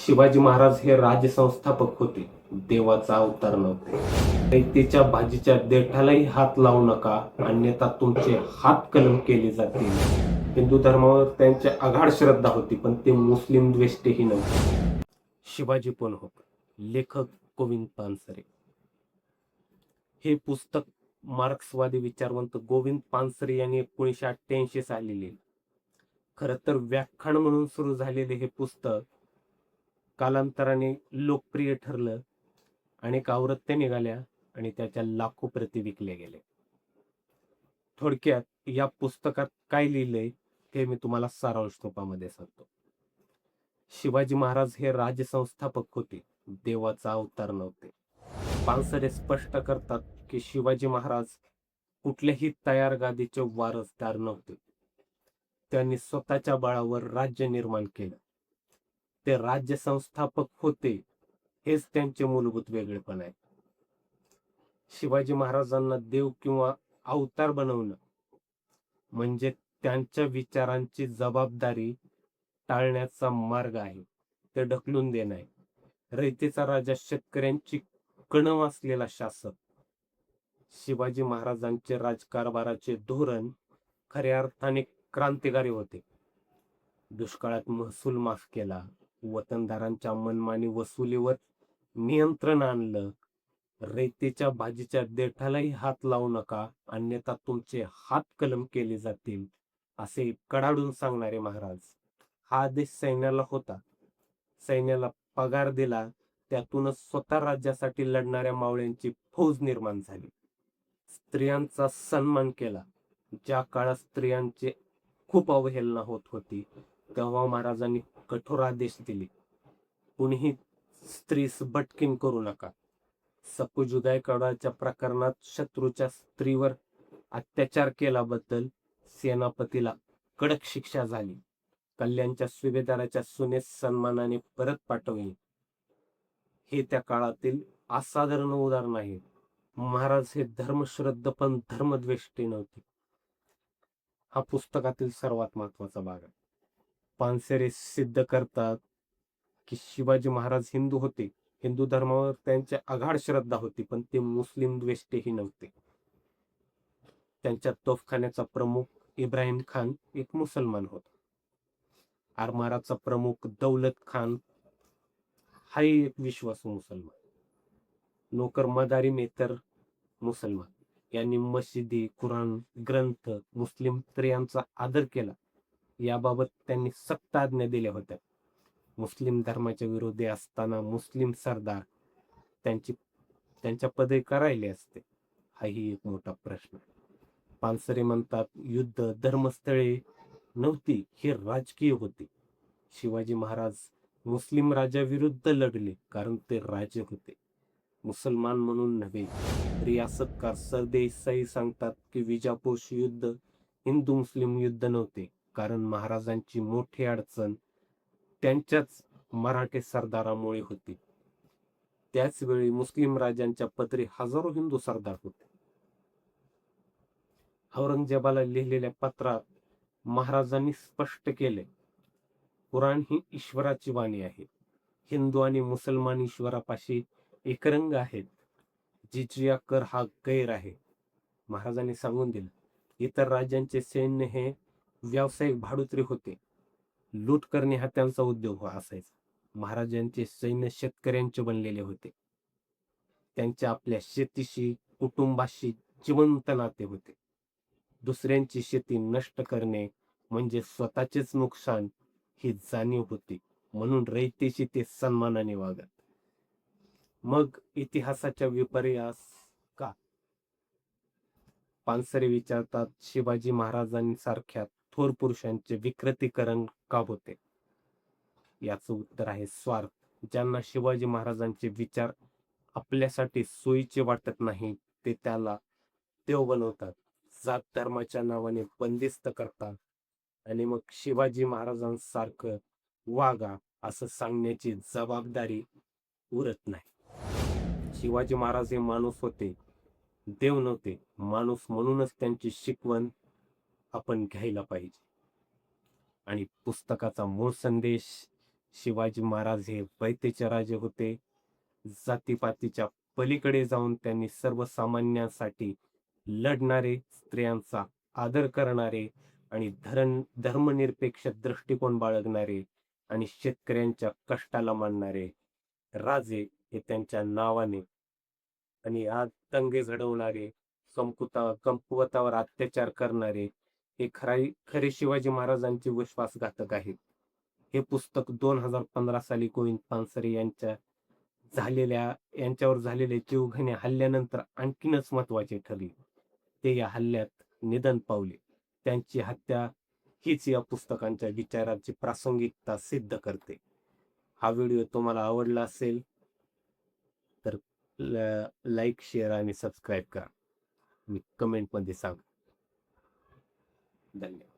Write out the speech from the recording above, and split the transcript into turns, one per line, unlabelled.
शिवाजी महाराज हे राजसंस्थापक होते, देवाचा अवतार नव्हते. रयतेच्या भाजीच्या देठालाही हात लावू नका, अन्यथा तुमचे हात कलम केले जातील. हिंदू धर्मावर त्यांची आघाड श्रद्धा होती, पण ते मुस्लिम द्वेष्टेही नव्हते. शिवाजी कोण होत? लेखक गोविंद पानसरे. हे पुस्तक मार्क्सवादी विचारवंत गोविंद पानसरे यांनी 1988 साली लिहिले. खरं तर व्याख्यान म्हणून सुरू झालेले हे पुस्तक कालांतराने लोकप्रिय ठरलं, अनेक आवृत्त्या निघाल्या आणि त्याच्या लाखो प्रती विकल्या गेल्या. थोडक्यात या पुस्तकात काय लिहिलंय ते मी तुम्हाला सारांश रूपामध्ये सांगतो. शिवाजी महाराज हे राजसंस्थापक होते, देवाचा अवतार नव्हते. पानसरे स्पष्ट करतात की शिवाजी महाराज कुठल्याही तयार गादीचे वारसदार नव्हते. त्यांनी स्वतःच्या बळावर राज्य निर्माण केलं. ते राज्य संस्थापक होते, हेच त्यांचे मूलभूत वेगळेपण आहे. शिवाजी महाराजांना देव किंवा अवतार बनवणं म्हणजे त्यांच्या विचारांची जबाबदारी टाळण्याचा मार्ग आहे, ते ढकलून देणं आहे. रयतेचा राजा, शेतकऱ्यांची कणव असलेला शासक. शिवाजी महाराजांचे राजकारभाराचे धोरण खऱ्या अर्थाने क्रांतिकारी होते. दुष्काळात महसूल माफ केला, वतनदारांच्या मनमानी वसुलीवर नियंत्रण आणलं. रयतेच्या भाजीच्या देठालाही हात लावू नका, अन्यथा तुमचे हात कलम केले जातील, असे कडाडून सांगणारे महाराज. हा आदेश सैन्याला होता. सैन्याला पगार दिला, त्यातूनच स्वतः राज्यासाठी लढणाऱ्या मावळ्यांची फौज निर्माण झाली. स्त्रियांचा सन्मान केला. ज्या काळात स्त्रियांची खूप अवहेलना होत होती, तेव्हा महाराजांनी कठोर आदेश दिले. कुणीही स्त्रीस भटकीन करू नका. सपूजुदाय काळाच्या प्रकरणात शत्रूच्या स्त्रीवर अत्याचार केल्याबद्दल सेनापतीला कडक शिक्षा झाली. कल्याणच्या सुभेदाराच्या सुनेस सन्मानाने परत पाठवले. हे त्या काळातील असाधारण उदाहरण आहे. महाराज हे धर्मश्रद्ध पण धर्मद्वेष्टी नव्हते. हा पुस्तकातील सर्वात महत्वाचा भाग आहे. पानसरे सिद्ध करतात की शिवाजी महाराज हिंदू होते. हिंदू धर्मावर त्यांची आघाड श्रद्धा होती, पण ते मुस्लिम द्वेष्टेही नव्हते. त्यांच्या तोफखान्याचा प्रमुख इब्राहिम खान एक मुसलमान होता. आरमाराचा प्रमुख दौलत खान हाही एक विश्वासू मुसलमान. नोकर मदारी मेतर मुसलमान. यांनी मशिदी, कुराण ग्रंथ, मुस्लिम स्त्रियांचा आदर केला, याबाबत त्यांनी सक्त आज्ञा दिल्या होत्या. मुस्लिम धर्माच्या विरोधी असताना मुस्लिम सरदार त्यांच्या पदे करायले असते, हाही एक मोठा प्रश्न. पानसरे म्हणतात, युद्ध धर्मस्थळे नव्हती, हे राजकीय होते. शिवाजी महाराज मुस्लिम राजाविरुद्ध लढले कारण ते राजे होते, मुसलमान म्हणून नव्हे. रियासतकार सरदेसाई सांगतात की विजापूरचे युद्ध हिंदू मुस्लिम युद्ध नव्हते, कारण महाराजांची मोठी अडचण त्यांच्याच मराठे सरदारामुळे होती. त्याच वेळी मुस्लिम राजांच्या पदरी हजारो हिंदू सरदार होते. औरंगजेबाला लिहिलेल्या पत्रात महाराजांनी स्पष्ट केले, कुराण ही ईश्वराची वाणी आहे. हिंदू आणि मुसलमान ईश्वरापाशी एकरंग आहेत. जिजिया कर हा गैर आहे. महाराजांनी सांगून दिलं. इतर राज्यांचे सैन्य हे व्यावसायिक भाडुत्री होते. लूट करणे हा त्यांचा उद्योग असायचा. महाराजांचे सैन्य शेतकऱ्यांचे बनलेले होते. त्यांच्या आपल्या शेतीशी, कुटुंबाशी जिवंत नाते होते. दुसऱ्यांची शेती नष्ट करणे म्हणजे स्वतःचेच नुकसान ही जाणीव होती. म्हणून रयतेशी ते सन्मानाने वागत. मग इतिहासाच्या विपर्यास का? पानसरे विचारतात, शिवाजी महाराजांसारख्या थोर पुरुषांचे विकृतीकरण का होते? याचं उत्तर आहे स्वार्थ. ज्यांना शिवाजी महाराजांचे विचार आपल्यासाठी सोयीचे वाटत नाही, ते त्याला देव बनवतात, जात धर्माच्या नावाने बंदिस्त करतात आणि मग शिवाजी महाराजांसारखं वागा असं सांगण्याची जबाबदारी उरत नाही. शिवाजी महाराज हे माणूस होते, देव नव्हते. माणूस म्हणूनच त्यांची शिकवण आपण घ्यायला पाहिजे. आणि पुस्तकाचा मूळ संदेश शिवाजी महाराज हे वैतेचे राजे होते. जातीपातीच्या पलीकडे जाऊन त्यांनी सर्वसामान्यांसाठी लढणारे, स्त्रियांचा आदर करणारे आणि धर्मनिरपेक्ष दृष्टिकोन बाळगणारे आणि शेतकऱ्यांच्या कष्टाला मानणारे राजे हे त्यांच्या नावाने आणि आज दंगे घडवणारे, कमकुवतावर अत्याचार करणारे हे खरे शिवाजी महाराजांचे विश्वासघातक आहेत. हे पुस्तक 2015 साली गोविंद पानसरे यांच्यावर झालेले जीवघेणे हल्ल्यानंतर आणखीनच महत्वाचे ठरले. ते या हल्ल्यात निधन पावले. त्यांची हत्या हीच या पुस्तकांच्या विचारांची प्रासंगिकता सिद्ध करते. हा व्हिडिओ तुम्हाला आवडला असेल तर लाईक, शेअर आणि सबस्क्राईब करा. मी कमेंटमध्ये सांग. धन्यवाद.